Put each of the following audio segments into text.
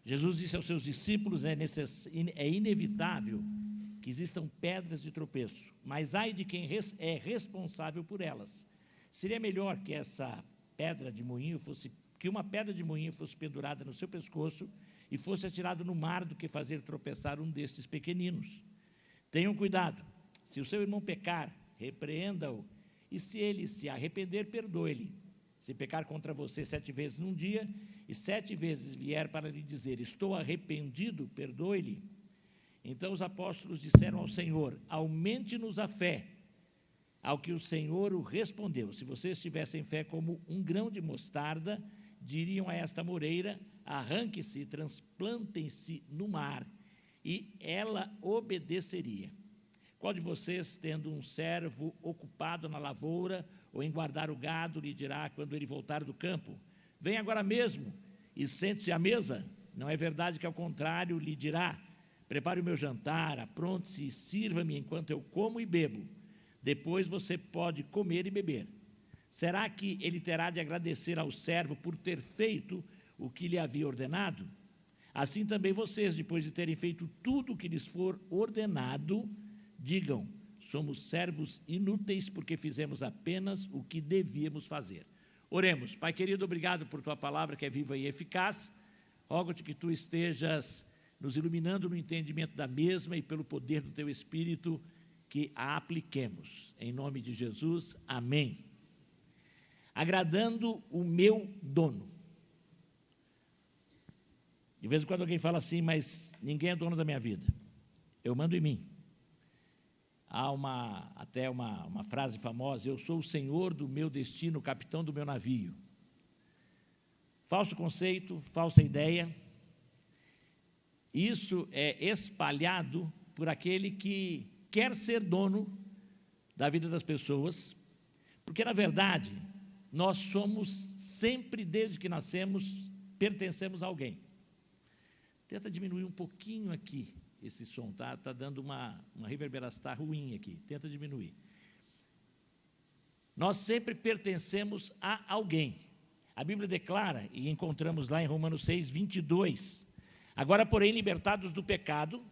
Jesus disse aos seus discípulos, é inevitável que existam pedras de tropeço, mas ai de quem é responsável por elas. Seria melhor que uma pedra de moinho fosse pendurada no seu pescoço e fosse atirada no mar do que fazer tropeçar um destes pequeninos. Tenham cuidado, se o seu irmão pecar, repreenda-o, e se ele se arrepender, perdoe-lhe. Se pecar contra você 7 vezes num dia, e 7 vezes vier para lhe dizer, estou arrependido, perdoe-lhe. Então os apóstolos disseram ao Senhor, aumente-nos a fé. Ao que o Senhor o respondeu, se vocês tivessem fé como um grão de mostarda, diriam a esta moreira, arranque-se e transplantem-se no mar, e ela obedeceria. Qual de vocês, tendo um servo ocupado na lavoura, ou em guardar o gado, lhe dirá, quando ele voltar do campo, vem agora mesmo e sente-se à mesa? Não é verdade que, ao contrário, lhe dirá, prepare o meu jantar, apronte-se e sirva-me enquanto eu como e bebo. Depois você pode comer e beber. Será que ele terá de agradecer ao servo por ter feito o que lhe havia ordenado? Assim também vocês, depois de terem feito tudo o que lhes for ordenado, digam, somos servos inúteis porque fizemos apenas o que devíamos fazer. Oremos. Pai querido, obrigado por tua palavra que é viva e eficaz. Rogo-te que tu estejas nos iluminando no entendimento da mesma e pelo poder do teu Espírito que a apliquemos. Em nome de Jesus, amém. Agradando o meu dono. De vez em quando alguém fala assim, mas ninguém é dono da minha vida. Eu mando em mim. Há até uma frase famosa, eu sou o senhor do meu destino, o capitão do meu navio. Falso conceito, falsa ideia. Isso é espalhado por aquele que quer ser dono da vida das pessoas, porque, na verdade, nós somos sempre, desde que nascemos, pertencemos a alguém. Tenta diminuir um pouquinho aqui esse som, tá dando uma reverberação, está ruim aqui, tenta diminuir. Nós sempre pertencemos a alguém. A Bíblia declara, e encontramos lá em Romanos 6, 22, agora, porém, libertados do pecado,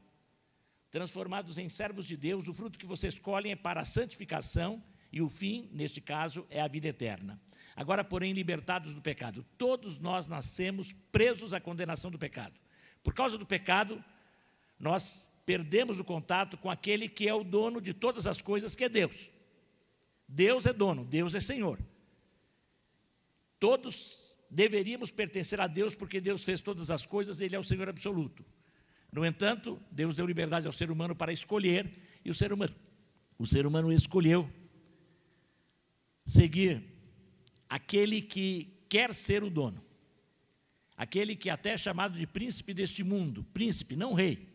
transformados em servos de Deus, o fruto que vocês colhem é para a santificação, e o fim, neste caso, é a vida eterna. Agora, porém, libertados do pecado, todos nós nascemos presos à condenação do pecado. Por causa do pecado, nós perdemos o contato com aquele que é o dono de todas as coisas, que é Deus. Deus é dono, Deus é Senhor. Todos deveríamos pertencer a Deus, porque Deus fez todas as coisas, Ele é o Senhor absoluto. No entanto, Deus deu liberdade ao ser humano para escolher, e o ser humano escolheu seguir aquele que quer ser o dono, aquele que até é chamado de príncipe deste mundo, príncipe, não rei,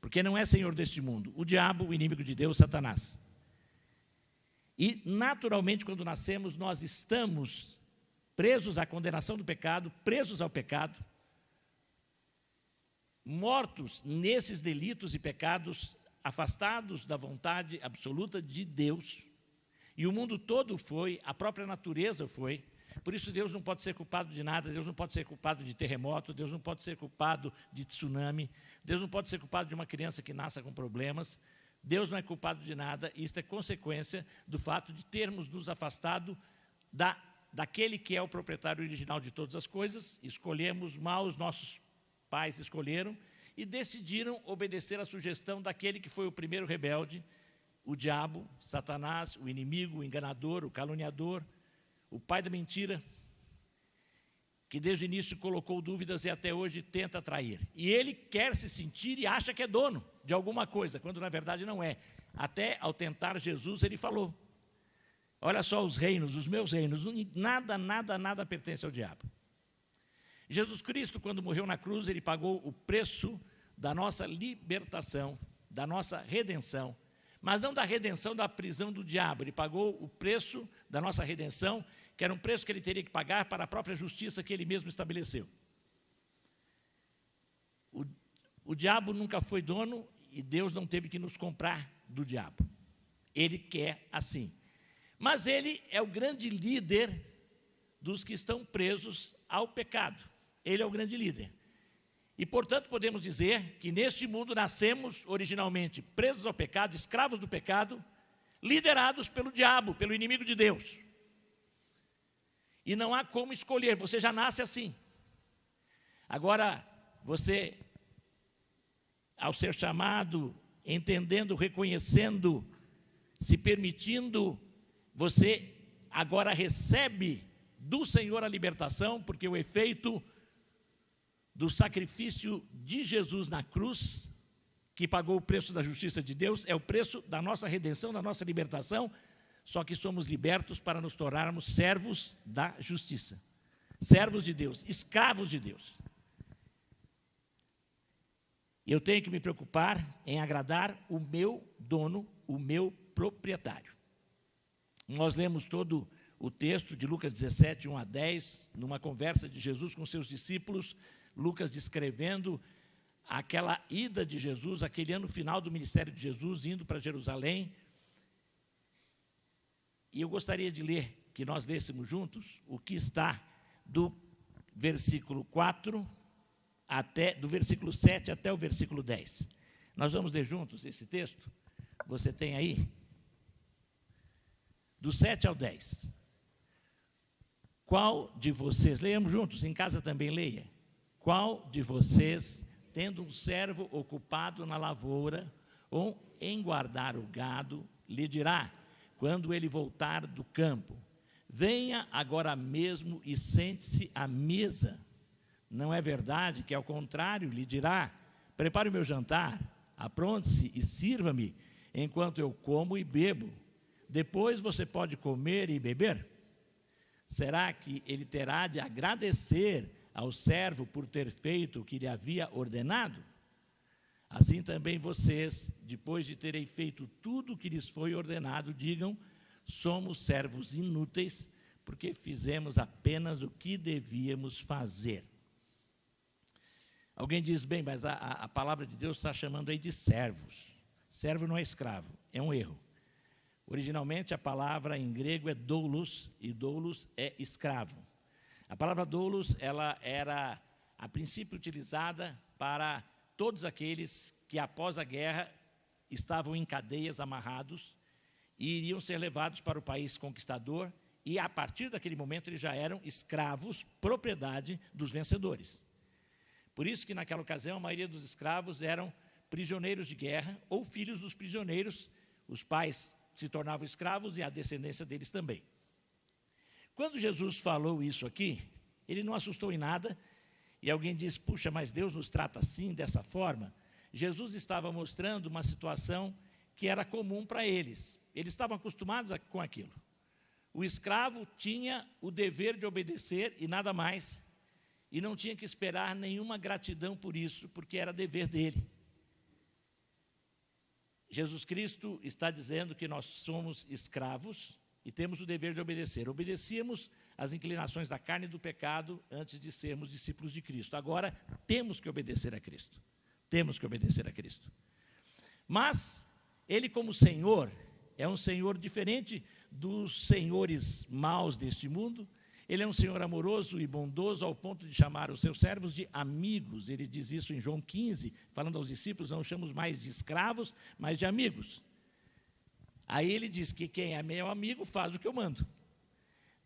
porque não é senhor deste mundo, o diabo, o inimigo de Deus, Satanás. E, naturalmente, quando nascemos, nós estamos presos à condenação do pecado, presos ao pecado, mortos nesses delitos e pecados, afastados da vontade absoluta de Deus, e o mundo todo foi, a própria natureza foi. Por isso Deus não pode ser culpado de nada, Deus não pode ser culpado de terremoto, Deus não pode ser culpado de tsunami, Deus não pode ser culpado de uma criança que nasça com problemas, Deus não é culpado de nada, e isto é consequência do fato de termos nos afastado daquele que é o proprietário original de todas as coisas, escolhemos mal, os nossos pais escolheram, e decidiram obedecer à sugestão daquele que foi o primeiro rebelde, o diabo, Satanás, o inimigo, o enganador, o caluniador, o pai da mentira, que desde o início colocou dúvidas e até hoje tenta atrair. E ele quer se sentir e acha que é dono de alguma coisa, quando na verdade não é. Até ao tentar Jesus, ele falou, olha só os reinos, os meus reinos, nada pertence ao diabo. Jesus Cristo, quando morreu na cruz, ele pagou o preço da nossa libertação, da nossa redenção, mas não da redenção da prisão do diabo, ele pagou o preço da nossa redenção, que era um preço que ele teria que pagar para a própria justiça que ele mesmo estabeleceu. O diabo nunca foi dono e Deus não teve que nos comprar do diabo. Ele quer assim. Mas ele é o grande líder dos que estão presos ao pecado. Ele é o grande líder. E, portanto, podemos dizer que neste mundo nascemos originalmente presos ao pecado, escravos do pecado, liderados pelo diabo, pelo inimigo de Deus. E não há como escolher, você já nasce assim. Agora, você, ao ser chamado, entendendo, reconhecendo, se permitindo, você agora recebe do Senhor a libertação, porque o efeito do sacrifício de Jesus na cruz, que pagou o preço da justiça de Deus, é o preço da nossa redenção, da nossa libertação, só que somos libertos para nos tornarmos servos da justiça, servos de Deus, escravos de Deus. Eu tenho que me preocupar em agradar o meu dono, o meu proprietário. Nós lemos todo o texto de Lucas 17, 1 a 10, numa conversa de Jesus com seus discípulos, Lucas descrevendo aquela ida de Jesus, aquele ano final do ministério de Jesus, indo para Jerusalém. E eu gostaria de ler, que nós lêssemos juntos, o que está do versículo 4, do versículo 7 até o versículo 10. Nós vamos ler juntos esse texto? Você tem aí? Do 7 ao 10. Qual de vocês, leiamos juntos, em casa também leia. Qual de vocês, tendo um servo ocupado na lavoura ou em guardar o gado, lhe dirá, quando ele voltar do campo, venha agora mesmo e sente-se à mesa? Não é verdade que, ao contrário, lhe dirá, prepare o meu jantar, apronte-se e sirva-me, enquanto eu como e bebo. Depois você pode comer e beber? Será que ele terá de agradecer ao servo por ter feito o que lhe havia ordenado? Assim também vocês, depois de terem feito tudo o que lhes foi ordenado, digam, somos servos inúteis, porque fizemos apenas o que devíamos fazer. Alguém diz, bem, mas a palavra de Deus está chamando aí de servos. Servo não é escravo, é um erro. Originalmente a palavra em grego é doulos, e doulos é escravo. A palavra doulos, ela era a princípio utilizada para todos aqueles que após a guerra estavam em cadeias amarrados e iriam ser levados para o país conquistador, e a partir daquele momento eles já eram escravos, propriedade dos vencedores. Por isso que naquela ocasião a maioria dos escravos eram prisioneiros de guerra ou filhos dos prisioneiros, os pais se tornavam escravos e a descendência deles também. Quando Jesus falou isso aqui, ele não assustou em nada, e alguém diz, puxa, mas Deus nos trata assim, dessa forma. Jesus estava mostrando uma situação que era comum para eles. Eles estavam acostumados com aquilo. O escravo tinha o dever de obedecer e nada mais, e não tinha que esperar nenhuma gratidão por isso, porque era dever dele. Jesus Cristo está dizendo que nós somos escravos e temos o dever de obedecer. Obedecíamos às inclinações da carne e do pecado antes de sermos discípulos de Cristo. Agora, temos que obedecer a Cristo. Temos que obedecer a Cristo. Mas, Ele como Senhor, é um Senhor diferente dos senhores maus deste mundo. Ele é um Senhor amoroso e bondoso ao ponto de chamar os seus servos de amigos. Ele diz isso em João 15, falando aos discípulos, não chamamos mais de escravos, mas de amigos. Aí ele diz que quem é meu amigo faz o que eu mando.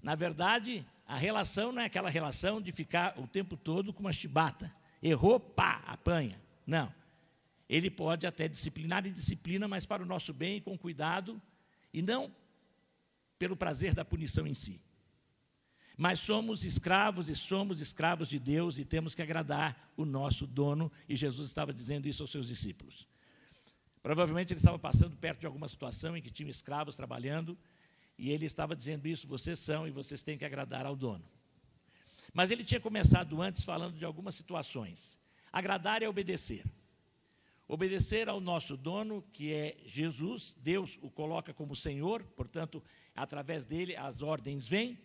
Na verdade, a relação não é aquela relação de ficar o tempo todo com uma chibata. Errou, pá, apanha. Não. Ele pode até disciplinar e disciplina, mas para o nosso bem e com cuidado, e não pelo prazer da punição em si. Mas somos escravos e somos escravos de Deus e temos que agradar o nosso dono, e Jesus estava dizendo isso aos seus discípulos. Provavelmente ele estava passando perto de alguma situação em que tinha escravos trabalhando, e ele estava dizendo isso, vocês são e vocês têm que agradar ao dono. Mas ele tinha começado antes falando de algumas situações. Agradar é obedecer. Obedecer ao nosso dono, que é Jesus, Deus o coloca como Senhor, portanto, através dele as ordens vêm,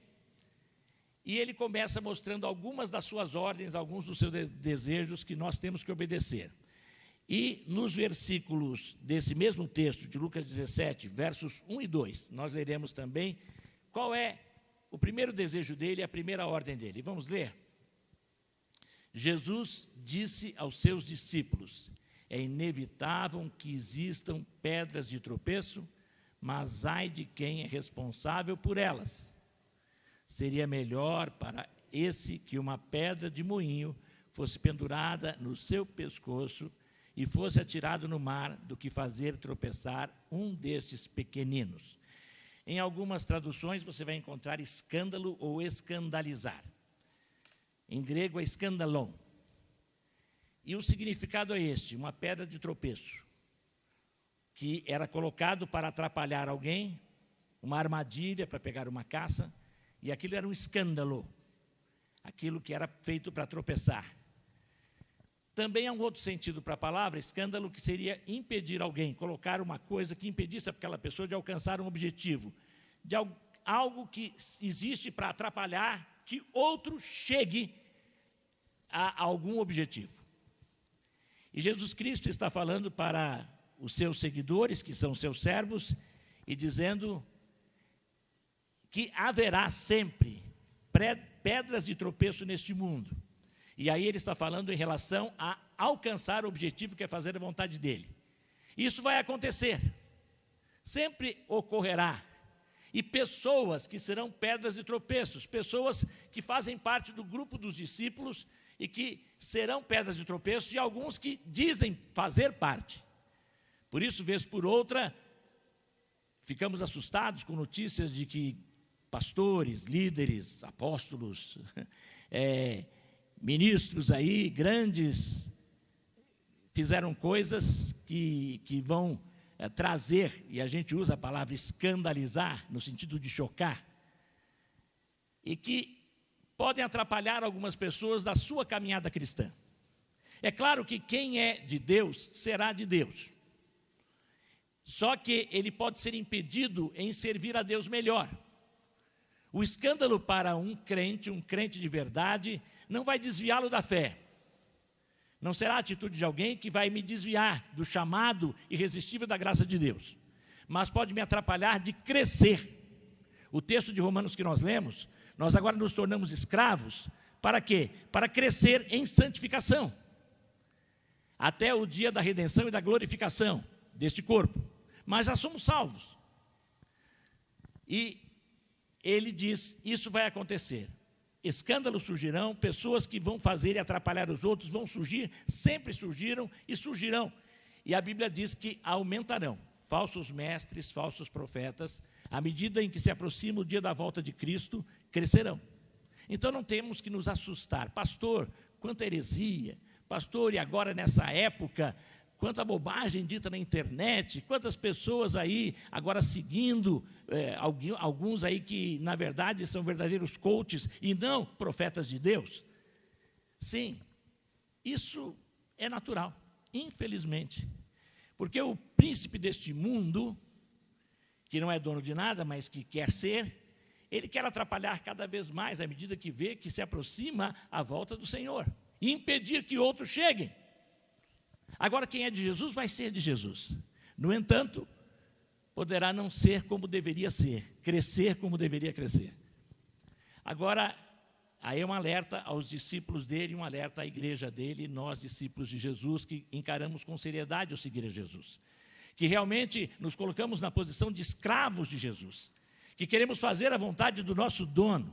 e ele começa mostrando algumas das suas ordens, alguns dos seus desejos que nós temos que obedecer. E nos versículos desse mesmo texto, de Lucas 17, versos 1 e 2, nós leremos também qual é o primeiro desejo dele, a primeira ordem dele. Vamos ler? Jesus disse aos seus discípulos: é inevitável que existam pedras de tropeço, mas ai de quem é responsável por elas. Seria melhor para esse que uma pedra de moinho fosse pendurada no seu pescoço e fosse atirado no mar, do que fazer tropeçar um destes pequeninos. Em algumas traduções você vai encontrar escândalo ou escandalizar. Em grego é escandalon. E o significado é este: uma pedra de tropeço, que era colocado para atrapalhar alguém, uma armadilha para pegar uma caça, e aquilo era um escândalo, aquilo que era feito para tropeçar. Também há um outro sentido para a palavra escândalo, que seria impedir alguém, colocar uma coisa que impedisse aquela pessoa de alcançar um objetivo, de algo que existe para atrapalhar que outro chegue a algum objetivo. E Jesus Cristo está falando para os seus seguidores, que são seus servos, e dizendo que haverá sempre pedras de tropeço neste mundo. E aí ele está falando em relação a alcançar o objetivo, que é fazer a vontade dele. Isso vai acontecer, sempre ocorrerá. E pessoas que serão pedras de tropeços, pessoas que fazem parte do grupo dos discípulos e que serão pedras de tropeço, e alguns que dizem fazer parte. Por isso, vez por outra, ficamos assustados com notícias de que pastores, líderes, apóstolos, ministros aí, grandes, fizeram coisas que vão trazer, e a gente usa a palavra escandalizar, no sentido de chocar, e que podem atrapalhar algumas pessoas da sua caminhada cristã. É claro que quem é de Deus, será de Deus. Só que ele pode ser impedido em servir a Deus melhor. O escândalo para um crente de verdade, não vai desviá-lo da fé. Não será a atitude de alguém que vai me desviar do chamado irresistível da graça de Deus, mas pode me atrapalhar de crescer. O texto de Romanos que nós lemos, nós agora nos tornamos escravos, para quê? Para crescer em santificação, até o dia da redenção e da glorificação deste corpo. Mas já somos salvos. E ele diz, isso vai acontecer. Escândalos surgirão, pessoas que vão fazer e atrapalhar os outros vão surgir, sempre surgiram e surgirão. E a Bíblia diz que aumentarão falsos mestres, falsos profetas, à medida em que se aproxima o dia da volta de Cristo, crescerão. Então não temos que nos assustar. Pastor, quanta heresia. Pastor, e agora nessa época, quanta bobagem dita na internet, quantas pessoas aí agora seguindo, alguns aí que na verdade são verdadeiros coaches e não profetas de Deus. Sim, isso é natural, infelizmente, porque o príncipe deste mundo, que não é dono de nada, mas que quer ser, ele quer atrapalhar cada vez mais à medida que vê que se aproxima a volta do Senhor, e impedir que outros cheguem. Agora, quem é de Jesus, vai ser de Jesus. No entanto, poderá não ser como deveria ser, crescer como deveria crescer. Agora, aí é um alerta aos discípulos dele, um alerta à igreja dele, nós, discípulos de Jesus, que encaramos com seriedade o seguir a Jesus, que realmente nos colocamos na posição de escravos de Jesus, que queremos fazer a vontade do nosso dono.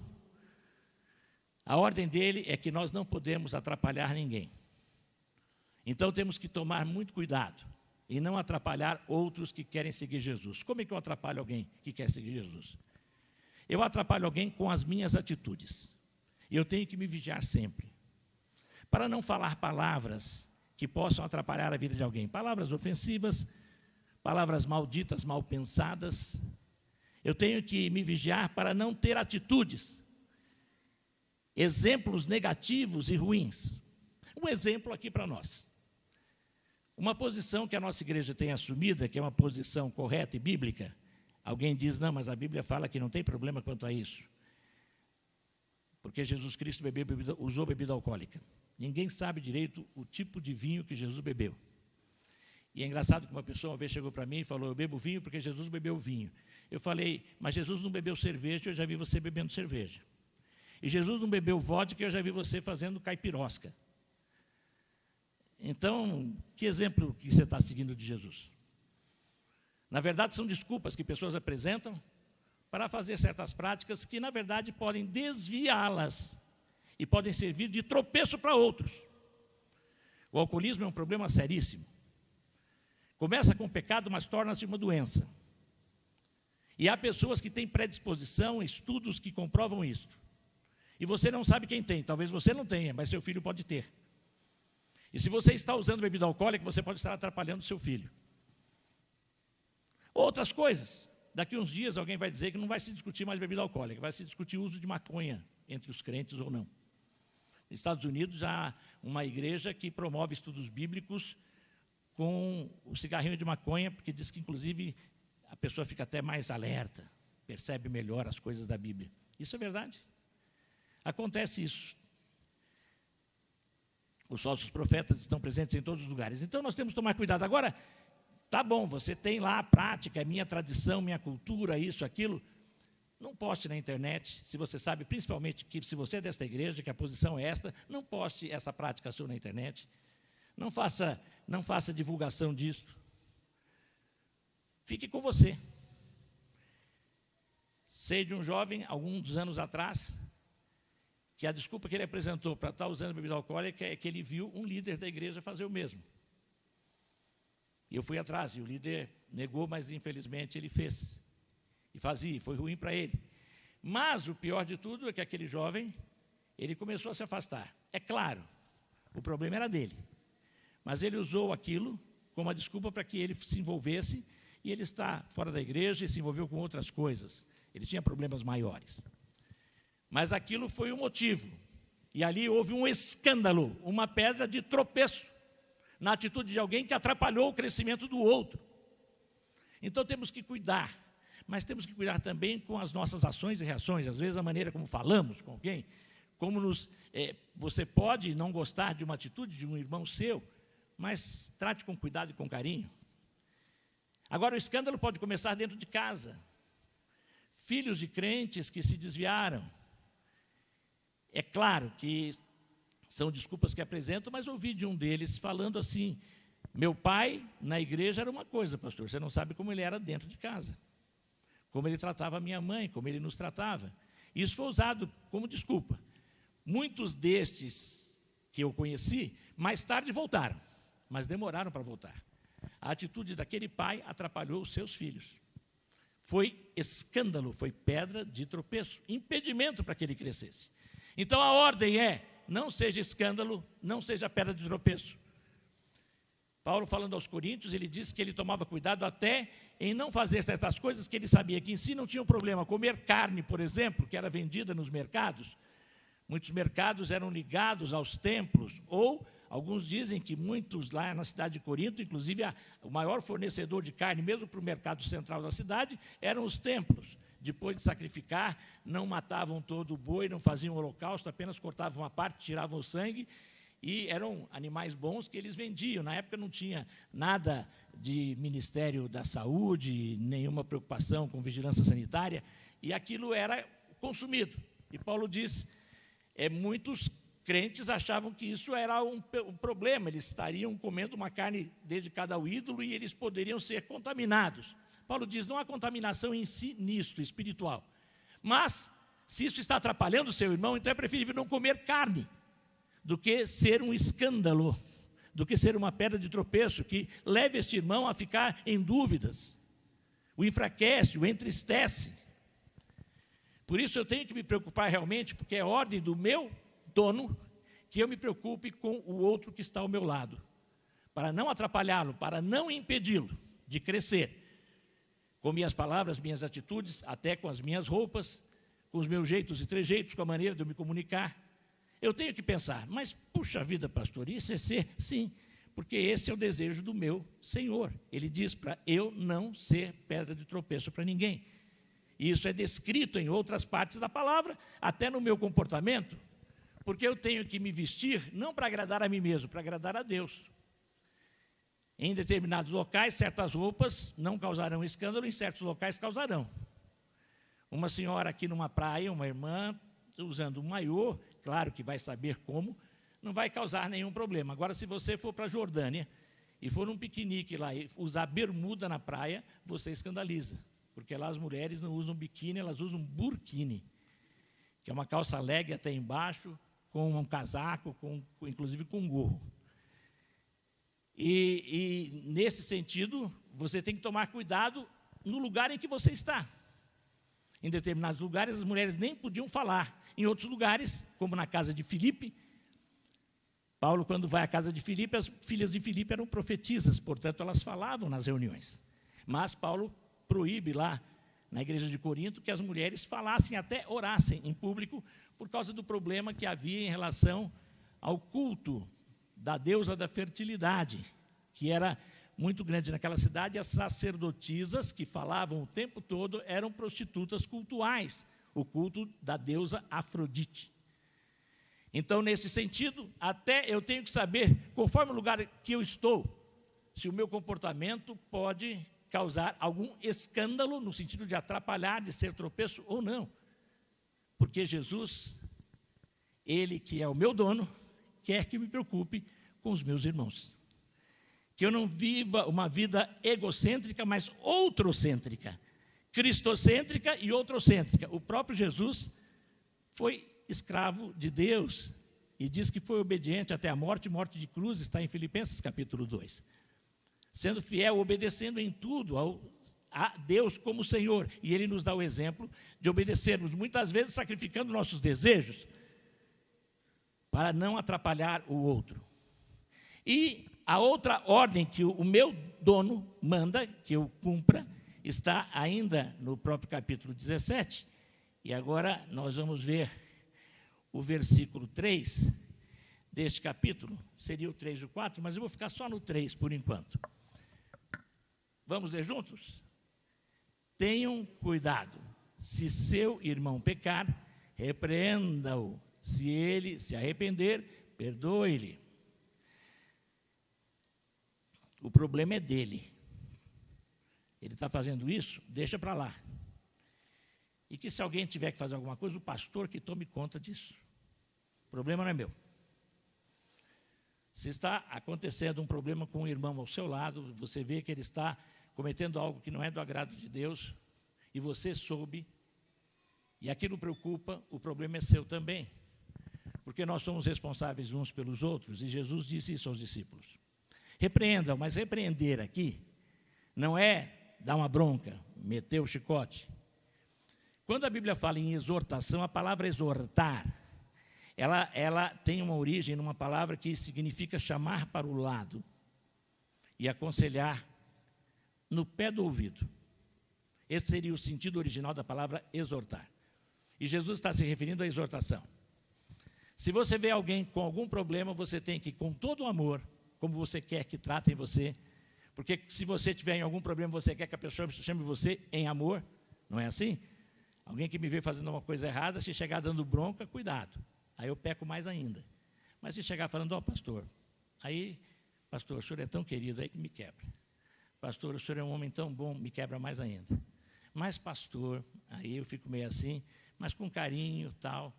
A ordem dele é que nós não podemos atrapalhar ninguém. Então temos que tomar muito cuidado e não atrapalhar outros que querem seguir Jesus. Como é que eu atrapalho alguém que quer seguir Jesus? Eu atrapalho alguém com as minhas atitudes. E eu tenho que me vigiar sempre, para não falar palavras que possam atrapalhar a vida de alguém. Palavras ofensivas, palavras malditas, mal pensadas. Eu tenho que me vigiar para não ter atitudes, exemplos negativos e ruins. Um exemplo aqui para nós. Uma posição que a nossa igreja tem assumida, que é uma posição correta e bíblica. Alguém diz, não, mas a Bíblia fala que não tem problema quanto a isso, porque Jesus Cristo usou bebida alcoólica. Ninguém sabe direito o tipo de vinho que Jesus bebeu. E é engraçado que uma pessoa uma vez chegou para mim e falou, eu bebo vinho porque Jesus bebeu vinho. Eu falei, mas Jesus não bebeu cerveja, eu já vi você bebendo cerveja. E Jesus não bebeu vodka, eu já vi você fazendo caipirosca. Então, que exemplo que você está seguindo de Jesus? Na verdade, são desculpas que pessoas apresentam para fazer certas práticas que, na verdade, podem desviá-las e podem servir de tropeço para outros. O alcoolismo é um problema seríssimo. Começa com pecado, mas torna-se uma doença. E há pessoas que têm predisposição, estudos que comprovam isso. E você não sabe quem tem, talvez você não tenha, mas seu filho pode ter. E se você está usando bebida alcoólica, você pode estar atrapalhando seu filho. Outras coisas. Daqui uns dias alguém vai dizer que não vai se discutir mais bebida alcoólica, vai se discutir o uso de maconha entre os crentes ou não. Nos Estados Unidos há uma igreja que promove estudos bíblicos com o cigarrinho de maconha, porque diz que, inclusive, a pessoa fica até mais alerta, percebe melhor as coisas da Bíblia. Isso é verdade. Acontece isso. Os falsos profetas estão presentes em todos os lugares. Então, nós temos que tomar cuidado. Agora, tá bom, você tem lá a prática, minha tradição, minha cultura, isso, aquilo. Não poste na internet, se você sabe, principalmente, que se você é desta igreja, que a posição é esta, não poste essa prática sua na internet. Não faça divulgação disso. Fique com você. Sei de um jovem, alguns anos atrás, que a desculpa que ele apresentou para estar usando bebida alcoólica é que ele viu um líder da igreja fazer o mesmo. E eu fui atrás, e o líder negou, mas infelizmente ele fez. E fazia, e foi ruim para ele. Mas o pior de tudo é que aquele jovem, ele começou a se afastar. É claro, o problema era dele. Mas ele usou aquilo como uma desculpa para que ele se envolvesse, e ele está fora da igreja e se envolveu com outras coisas. Ele tinha problemas maiores. Mas aquilo foi o motivo. E ali houve um escândalo, uma pedra de tropeço na atitude de alguém que atrapalhou o crescimento do outro. Então temos que cuidar, mas temos que cuidar também com as nossas ações e reações, às vezes a maneira como falamos com alguém, como você pode não gostar de uma atitude de um irmão seu, mas trate com cuidado e com carinho. Agora, o escândalo pode começar dentro de casa. Filhos de crentes que se desviaram. É claro que são desculpas que apresentam, mas ouvi de um deles falando assim: meu pai na igreja era uma coisa, pastor, você não sabe como ele era dentro de casa. Como ele tratava a minha mãe, como ele nos tratava. Isso foi usado como desculpa. Muitos destes que eu conheci, mais tarde voltaram, mas demoraram para voltar. A atitude daquele pai atrapalhou os seus filhos. Foi escândalo, foi pedra de tropeço, impedimento para que ele crescesse. Então a ordem é: não seja escândalo, não seja pedra de tropeço. Paulo, falando aos Coríntios, ele disse que ele tomava cuidado até em não fazer certas coisas que ele sabia que em si não tinham problema. Comer carne, por exemplo, que era vendida nos mercados. Muitos mercados eram ligados aos templos, ou alguns dizem que muitos lá na cidade de Corinto, inclusive o maior fornecedor de carne, mesmo para o mercado central da cidade, eram os templos. Depois de sacrificar, não matavam todo o boi, não faziam holocausto, apenas cortavam uma parte, tiravam o sangue, e eram animais bons que eles vendiam. Na época não tinha nada de Ministério da Saúde, nenhuma preocupação com vigilância sanitária, e aquilo era consumido. E Paulo diz, muitos crentes achavam que isso era um problema, eles estariam comendo uma carne dedicada ao ídolo e eles poderiam ser contaminados. Paulo diz, não há contaminação em si nisto, espiritual. Mas, se isso está atrapalhando o seu irmão, então é preferível não comer carne, do que ser um escândalo, do que ser uma pedra de tropeço, que leve este irmão a ficar em dúvidas, o enfraquece, o entristece. Por isso eu tenho que me preocupar realmente, porque é ordem do meu dono, que eu me preocupe com o outro que está ao meu lado, para não atrapalhá-lo, para não impedi-lo de crescer, com minhas palavras, minhas atitudes, até com as minhas roupas, com os meus jeitos e trejeitos, com a maneira de eu me comunicar. Eu tenho que pensar, mas puxa vida, pastor, isso é ser? Sim, porque esse é o desejo do meu Senhor. Ele diz para eu não ser pedra de tropeço para ninguém. E isso é descrito em outras partes da palavra, até no meu comportamento, porque eu tenho que me vestir não para agradar a mim mesmo, para agradar a Deus. Em determinados locais, certas roupas não causarão escândalo, em certos locais causarão. Uma senhora aqui numa praia, uma irmã, usando um maiô, claro que vai saber como, não vai causar nenhum problema. Agora, se você for para a Jordânia e for num piquenique lá e usar bermuda na praia, você escandaliza, porque lá as mulheres não usam biquíni, elas usam burkini, que é uma calça leg até embaixo, com um casaco, inclusive com um gorro. E nesse sentido, você tem que tomar cuidado no lugar em que você está. Em determinados lugares, as mulheres nem podiam falar. Em outros lugares, como na casa de Filipe, Paulo, quando vai à casa de Filipe, as filhas de Filipe eram profetisas, portanto, elas falavam nas reuniões. Mas Paulo proíbe lá, na igreja de Corinto, que as mulheres falassem, até orassem em público, por causa do problema que havia em relação ao culto da deusa da fertilidade, que era muito grande naquela cidade. As sacerdotisas que falavam o tempo todo eram prostitutas cultuais, o culto da deusa Afrodite. Então, nesse sentido, até eu tenho que saber, conforme o lugar que eu estou, se o meu comportamento pode causar algum escândalo, no sentido de atrapalhar, de ser tropeço ou não. Porque Jesus, Ele que é o meu dono, quer que me preocupe com os meus irmãos. Que eu não viva uma vida egocêntrica, mas outrocêntrica, cristocêntrica e outrocêntrica. O próprio Jesus foi escravo de Deus e diz que foi obediente até a morte de cruz, está em Filipenses capítulo 2. Sendo fiel, obedecendo em tudo a Deus como Senhor. E Ele nos dá o exemplo de obedecermos, muitas vezes sacrificando nossos desejos, para não atrapalhar o outro. E a outra ordem que o meu dono manda que eu cumpra, está ainda no próprio capítulo 17. E agora nós vamos ver o versículo 3 deste capítulo. Seria o 3 e o 4, mas eu vou ficar só no 3 por enquanto. Vamos ler juntos? Tenham cuidado, se seu irmão pecar, repreenda-o. Se ele se arrepender, perdoe-lhe. O problema é dele. Ele está fazendo isso, deixa para lá. E que se alguém tiver que fazer alguma coisa, o pastor que tome conta disso. O problema não é meu. Se está acontecendo um problema com um irmão ao seu lado, você vê que ele está cometendo algo que não é do agrado de Deus, e você soube, e aquilo preocupa, o problema é seu também. Porque nós somos responsáveis uns pelos outros, e Jesus disse isso aos discípulos. Repreendam, mas repreender aqui não é dar uma bronca, meter o chicote. Quando a Bíblia fala em exortação, a palavra exortar, ela tem uma origem numa palavra que significa chamar para o lado e aconselhar no pé do ouvido. Esse seria o sentido original da palavra exortar. E Jesus está se referindo à exortação. Se você vê alguém com algum problema, você tem que, com todo o amor, como você quer que tratem você, porque se você tiver em algum problema, você quer que a pessoa chame você em amor, não é assim? Alguém que me vê fazendo uma coisa errada, se chegar dando bronca, cuidado, aí eu peco mais ainda. Mas se chegar falando, ó, pastor, aí, pastor, o senhor é tão querido, aí que me quebra. Pastor, o senhor é um homem tão bom, me quebra mais ainda. Mas, pastor, aí eu fico meio assim, mas com carinho, tal,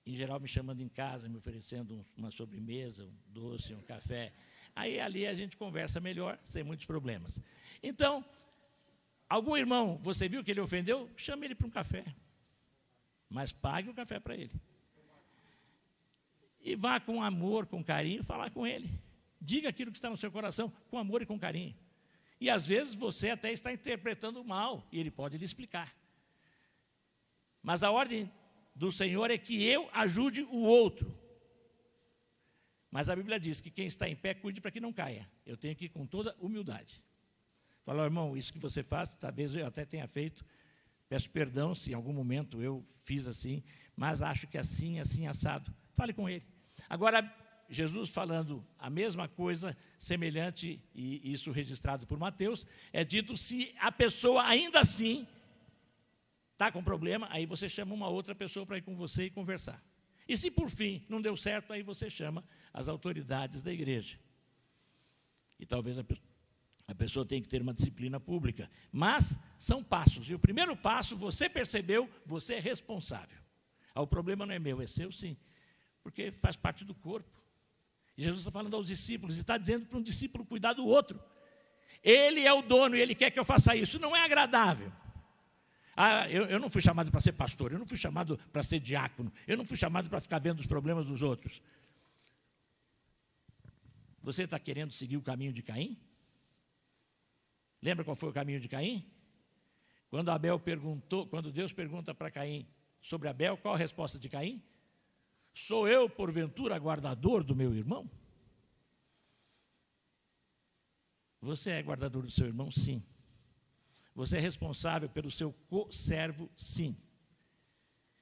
em geral me chamando em casa, me oferecendo uma sobremesa, um doce, um café. Aí ali a gente conversa melhor, sem muitos problemas. Então, algum irmão, você viu que ele ofendeu? Chame ele para um café. Mas pague o café para ele. E vá com amor, com carinho, falar com ele. Diga aquilo que está no seu coração, com amor e com carinho. E às vezes você até está interpretando mal, e ele pode lhe explicar. Mas a ordem do Senhor é que eu ajude o outro. Mas a Bíblia diz que quem está em pé, cuide para que não caia. Eu tenho que ir com toda humildade. Falar, irmão, isso que você faz, talvez eu até tenha feito, peço perdão se em algum momento eu fiz assim, mas acho que assim, assado. Fale com ele. Agora, Jesus falando a mesma coisa, semelhante, e isso registrado por Mateus, é dito, se a pessoa ainda assim está com problema, aí você chama uma outra pessoa para ir com você e conversar. E se por fim não deu certo, aí você chama as autoridades da igreja. E talvez a pessoa tenha que ter uma disciplina pública. Mas são passos. E o primeiro passo, você percebeu, você é responsável. O problema não é meu, é seu sim. porque faz parte do corpo. E Jesus está falando aos discípulos, e está dizendo para um discípulo cuidar do outro. Ele é o dono e ele quer que eu faça isso. Não é agradável. Eu não fui chamado para ser pastor, eu não fui chamado para ser diácono, eu não fui chamado para ficar vendo os problemas dos outros. Você está querendo seguir o caminho de Caim? Lembra qual foi o caminho de Caim? Quando Deus pergunta para Caim sobre Abel, qual a resposta de Caim? Sou eu, porventura, guardador do meu irmão? Você é guardador do seu irmão? Sim. Você é responsável pelo seu co-servo? Sim.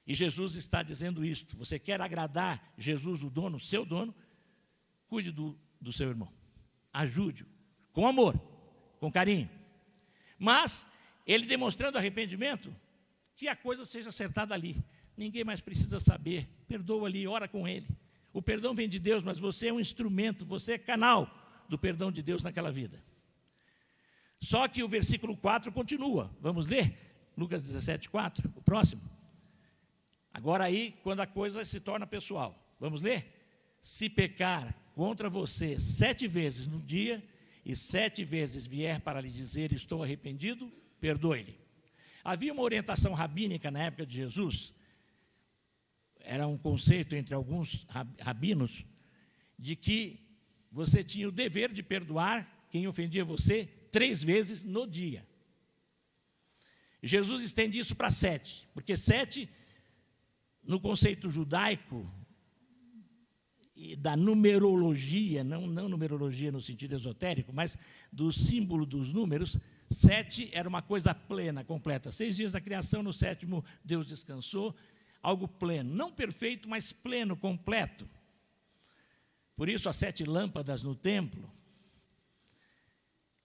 E Jesus está dizendo isto. Você quer agradar Jesus, o dono, seu dono? Cuide do seu irmão. Ajude-o. Com amor, com carinho. Mas, ele demonstrando arrependimento, que a coisa seja acertada ali. Ninguém mais precisa saber. Perdoa ali, ora com ele. O perdão vem de Deus, mas você é um instrumento, você é canal do perdão de Deus naquela vida. Só que o versículo 4 continua. Vamos ler? Lucas 17, 4, o próximo. Agora aí, quando a coisa se torna pessoal. Vamos ler? Se pecar contra você 7 vezes no dia, e 7 vezes vier para lhe dizer, estou arrependido, perdoe-lhe. Havia uma orientação rabínica na época de Jesus, era um conceito entre alguns rabinos, de que você tinha o dever de perdoar quem ofendia você 3 vezes no dia. Jesus estende isso para 7, porque 7, no conceito judaico, e da numerologia, não numerologia no sentido esotérico, mas do símbolo dos números, 7 era uma coisa plena, completa. 6 dias da criação, no 7º Deus descansou, algo pleno, não perfeito, mas pleno, completo. Por isso as 7 lâmpadas no templo,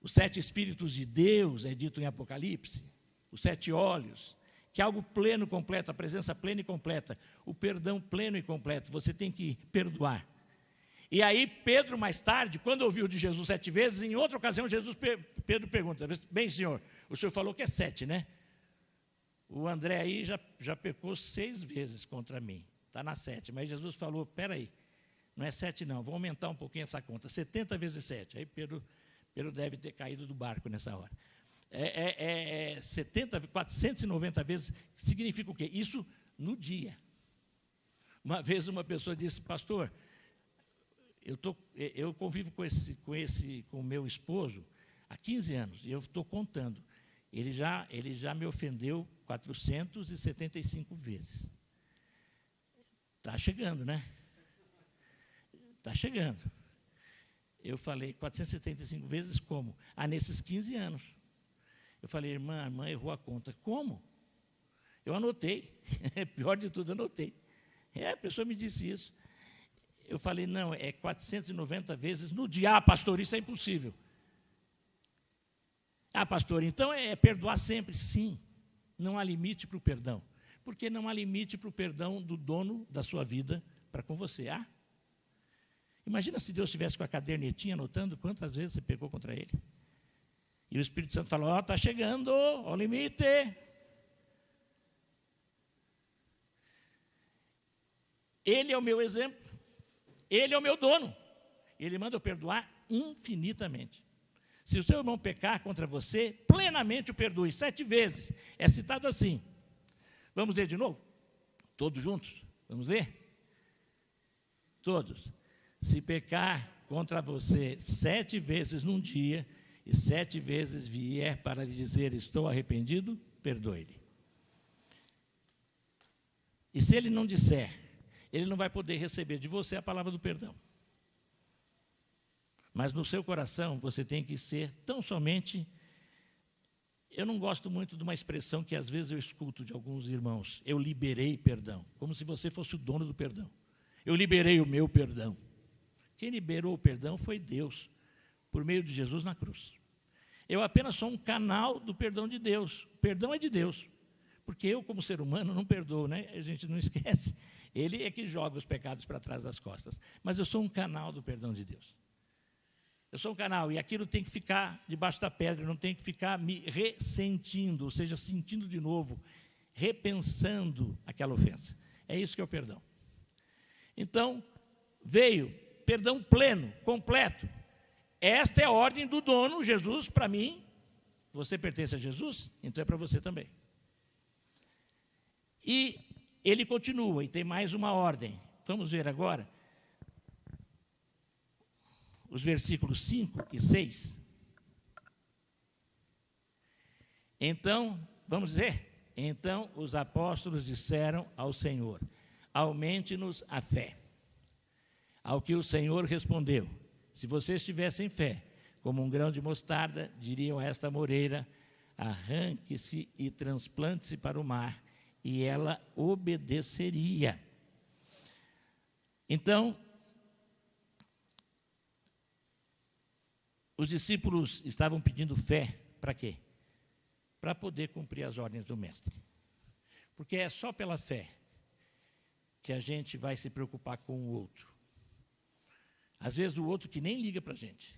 os 7 Espíritos de Deus, é dito em Apocalipse, os 7 olhos, que é algo pleno, completo, a presença plena e completa, o perdão pleno e completo, você tem que perdoar. E aí Pedro, mais tarde, quando ouviu de Jesus 7 vezes, em outra ocasião, Pedro pergunta, bem senhor, o senhor falou que é 7, né? O André aí já pecou 6 vezes contra mim, está na 7, mas Jesus falou, espera aí, não é 7 não, vou aumentar um pouquinho essa conta, 70 vezes 7, aí Pedro deve ter caído do barco nessa hora. 490 vezes, significa o quê? Isso no dia. Uma vez uma pessoa disse, pastor, eu convivo com o meu esposo há 15 anos, e eu estou contando, ele já me ofendeu 475 vezes. Está chegando, né? Está chegando. Eu falei, 475 vezes como? Nesses 15 anos. Eu falei, a irmã errou a conta. Como? Eu anotei. Pior de tudo, anotei. A pessoa me disse isso. Eu falei, não, é 490 vezes no dia. Pastor, isso é impossível. Pastor, então é perdoar sempre. Sim, não há limite para o perdão. Porque não há limite para o perdão do dono da sua vida para com você. Imagina se Deus estivesse com a cadernetinha anotando quantas vezes você pecou contra ele. E o Espírito Santo falou, está chegando ao limite. Ele é o meu exemplo. Ele é o meu dono. Ele manda eu perdoar infinitamente. Se o seu irmão pecar contra você, plenamente o perdoe, 7 vezes. É citado assim. Vamos ler de novo? Todos juntos? Vamos ler? Todos. Se pecar contra você 7 vezes num dia, e 7 vezes vier para lhe dizer, estou arrependido, perdoe-lhe. E se ele não disser, ele não vai poder receber de você a palavra do perdão. Mas no seu coração, você tem que ser tão somente... Eu não gosto muito de uma expressão que às vezes eu escuto de alguns irmãos, eu liberei perdão, como se você fosse o dono do perdão. Eu liberei o meu perdão. Quem liberou o perdão foi Deus, por meio de Jesus na cruz. Eu apenas sou um canal do perdão de Deus. O perdão é de Deus. Porque eu, como ser humano, não perdoo, né? A gente não esquece. Ele é que joga os pecados para trás das costas. Mas eu sou um canal do perdão de Deus. Eu sou um canal, e aquilo tem que ficar debaixo da pedra, não tem que ficar me ressentindo, ou seja, sentindo de novo, repensando aquela ofensa. É isso que é o perdão. Então, veio perdão pleno, completo. Esta é a ordem do dono, Jesus, para mim. Você pertence a Jesus? Então é para você também. E ele continua, e tem mais uma ordem. Vamos ver agora os versículos 5 e 6. Então, vamos ver. Então os apóstolos disseram ao Senhor: aumente-nos a fé. Ao que o Senhor respondeu: se vocês tivessem fé, como um grão de mostarda, diriam a esta moreira: arranque-se e transplante-se para o mar, e ela obedeceria. Então, os discípulos estavam pedindo fé para quê? Para poder cumprir as ordens do Mestre. Porque é só pela fé que a gente vai se preocupar com o outro. Às vezes o outro que nem liga para a gente.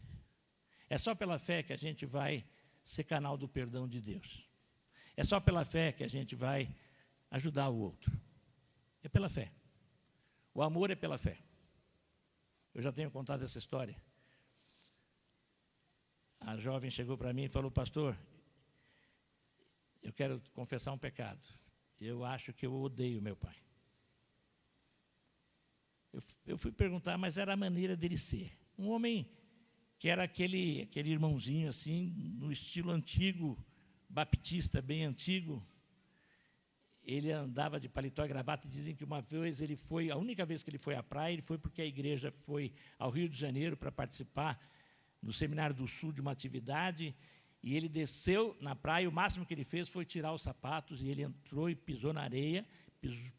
É só pela fé que a gente vai ser canal do perdão de Deus. É só pela fé que a gente vai ajudar o outro. É pela fé. O amor é pela fé. Eu já tenho contado essa história. A jovem chegou para mim e falou: pastor, eu quero confessar um pecado. Eu acho que eu odeio meu pai. Eu fui perguntar, mas era a maneira dele ser. Um homem que era aquele irmãozinho assim, no estilo antigo, baptista, bem antigo. Ele andava de paletó e gravata, e dizem que uma vez ele foi, a única vez que ele foi à praia, ele foi porque a igreja foi ao Rio de Janeiro para participar no Seminário do Sul de uma atividade, e ele desceu na praia, o máximo que ele fez foi tirar os sapatos, e ele entrou e pisou na areia,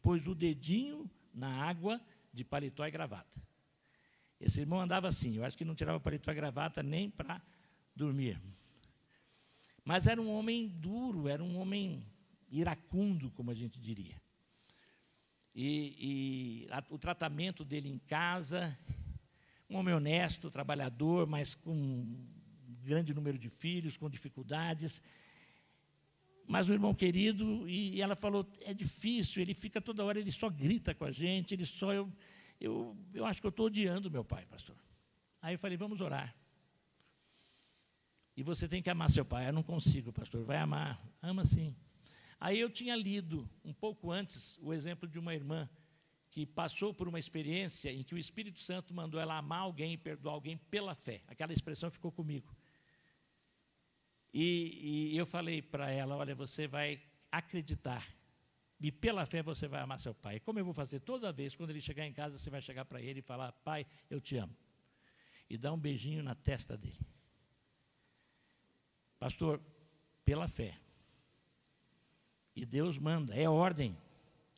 pôs o dedinho na água de paletó e gravata. Esse irmão andava assim, eu acho que não tirava paletó e gravata nem para dormir. Mas era um homem duro, era um homem iracundo, como a gente diria. O tratamento dele em casa, um homem honesto, trabalhador, mas com um grande número de filhos, com dificuldades. Mas um irmão querido, e ela falou: é difícil, ele fica toda hora, ele só grita com a gente, ele só... Eu acho que eu estou odiando meu pai, pastor. Aí eu falei: vamos orar. E você tem que amar seu pai. Eu não consigo, pastor. Vai amar. Ama sim. Aí eu tinha lido, um pouco antes, o exemplo de uma irmã que passou por uma experiência em que o Espírito Santo mandou ela amar alguém e perdoar alguém pela fé. Aquela expressão ficou comigo. E eu falei para ela: olha, você vai acreditar, e pela fé você vai amar seu pai. Como eu vou fazer? Toda vez, quando ele chegar em casa, você vai chegar para ele e falar: pai, eu te amo. E dar um beijinho na testa dele. Pastor, pela fé. E Deus manda, é ordem,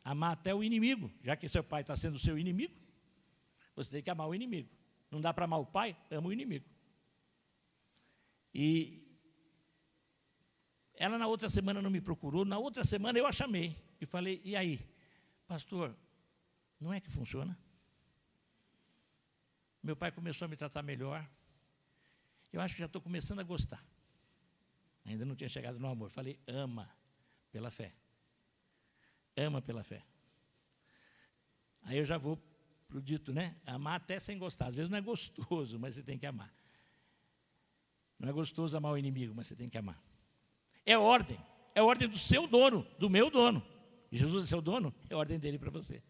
amar até o inimigo. Já que seu pai está sendo seu inimigo, você tem que amar o inimigo. Não dá para amar o pai? Ama o inimigo. E ela na outra semana não me procurou, na outra semana eu a chamei e falei: e aí, pastor, não é que funciona? Meu pai começou a me tratar melhor, eu acho que já estou começando a gostar. Ainda não tinha chegado no amor. Falei: ama pela fé. Ama pela fé. Aí eu já vou para o dito, né? Amar até sem gostar. Às vezes não é gostoso, mas você tem que amar. Não é gostoso amar o inimigo, mas você tem que amar. É ordem do seu dono, do meu dono. Jesus é seu dono, é ordem dele para você.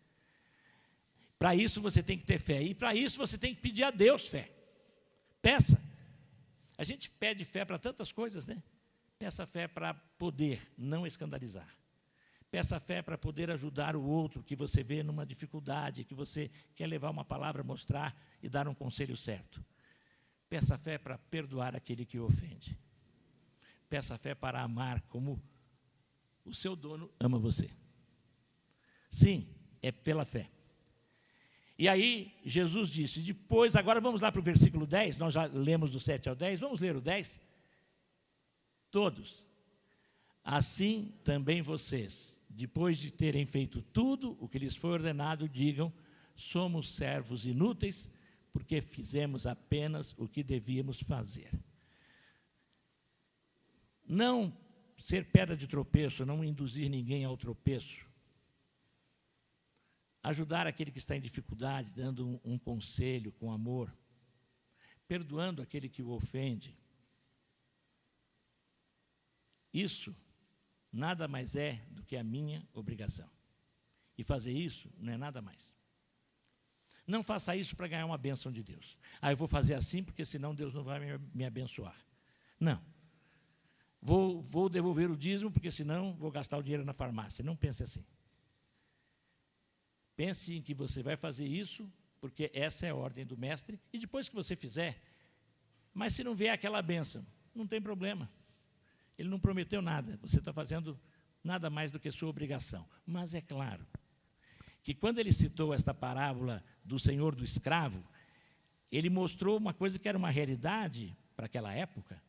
Para isso você tem que ter fé, e para isso você tem que pedir a Deus fé. Peça. A gente pede fé para tantas coisas, né? Peça fé para poder não escandalizar. Peça fé para poder ajudar o outro que você vê numa dificuldade, que você quer levar uma palavra, mostrar e dar um conselho certo. Peça fé para perdoar aquele que o ofende. Peça fé para amar como o seu dono ama você. Sim, é pela fé. E aí, Jesus disse, depois, agora vamos lá para o versículo 10, nós já lemos do 7 ao 10, vamos ler o 10? Todos. Assim também vocês, depois de terem feito tudo o que lhes foi ordenado, digam: somos servos inúteis, porque fizemos apenas o que devíamos fazer. Não ser pedra de tropeço, não induzir ninguém ao tropeço. ajudar aquele que está em dificuldade, dando um conselho com amor, perdoando aquele que o ofende. Isso nada mais é do que a minha obrigação. E fazer isso não é nada mais. Não faça isso para ganhar uma bênção de Deus. Eu vou fazer assim porque senão Deus não vai me abençoar. Não. Vou devolver o dízimo porque senão vou gastar o dinheiro na farmácia. Não pense assim. Pense em que você vai fazer isso porque essa é a ordem do mestre e depois que você fizer, mas se não vier aquela bênção, não tem problema. Ele não prometeu nada, você está fazendo nada mais do que sua obrigação. Mas é claro que quando ele citou esta parábola do senhor do escravo, ele mostrou uma coisa que era uma realidade para aquela época,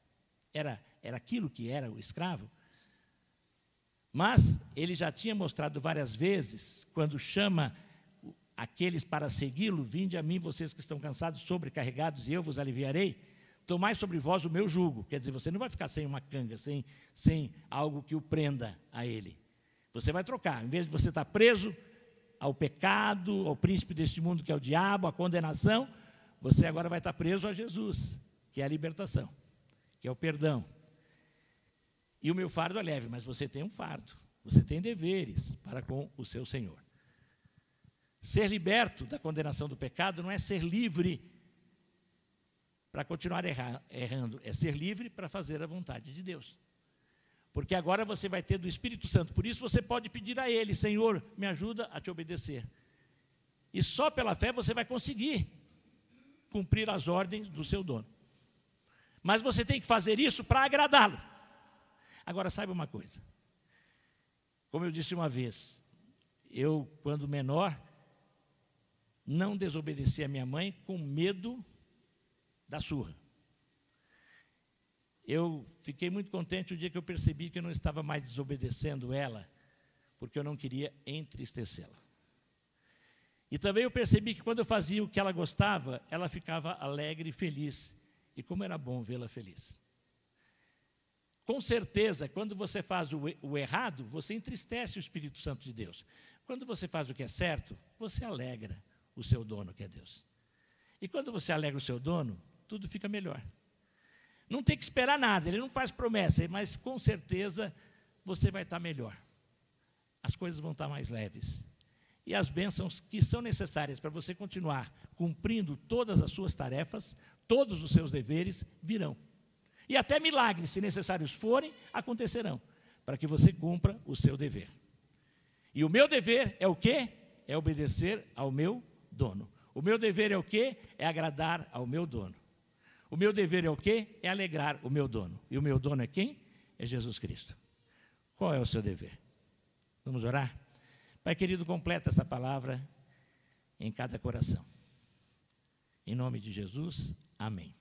era aquilo que era o escravo, mas ele já tinha mostrado várias vezes, quando chama aqueles para segui-lo, vinde a mim vocês que estão cansados, sobrecarregados, e eu vos aliviarei. Tomai sobre vós o meu jugo. Quer dizer, você não vai ficar sem uma canga, sem algo que o prenda a ele. Você vai trocar. Em vez de você estar preso ao pecado, ao príncipe deste mundo que é o diabo, à condenação, você agora vai estar preso a Jesus, que é a libertação, que é o perdão. E o meu fardo é leve, mas você tem um fardo. Você tem deveres para com o seu Senhor. Ser liberto da condenação do pecado não é ser livre para continuar errando, é ser livre para fazer a vontade de Deus. Porque agora você vai ter do Espírito Santo, por isso você pode pedir a Ele, Senhor, me ajuda a te obedecer. E só pela fé você vai conseguir cumprir as ordens do seu dono. Mas você tem que fazer isso para agradá-lo. Agora, saiba uma coisa. Como eu disse uma vez, eu, quando menor, não desobedeci a minha mãe com medo da surra. Eu fiquei muito contente o dia que eu percebi que eu não estava mais desobedecendo ela, porque eu não queria entristecê-la. E também eu percebi que quando eu fazia o que ela gostava, ela ficava alegre e feliz. E como era bom vê-la feliz. Com certeza, quando você faz o errado, você entristece o Espírito Santo de Deus. Quando você faz o que é certo, você alegra o seu dono, que é Deus. E quando você alegra o seu dono, tudo fica melhor. Não tem que esperar nada, ele não faz promessa, mas com certeza você vai estar melhor. As coisas vão estar mais leves. E as bênçãos que são necessárias para você continuar cumprindo todas as suas tarefas, todos os seus deveres, virão. E até milagres, se necessários forem, acontecerão, para que você cumpra o seu dever. E o meu dever é o quê? É obedecer ao meu dono. O meu dever é o quê? É agradar ao meu dono. O meu dever é o quê? É alegrar o meu dono. E o meu dono é quem? É Jesus Cristo. Qual é o seu dever? Vamos orar? Pai querido, completa essa palavra em cada coração. Em nome de Jesus, amém.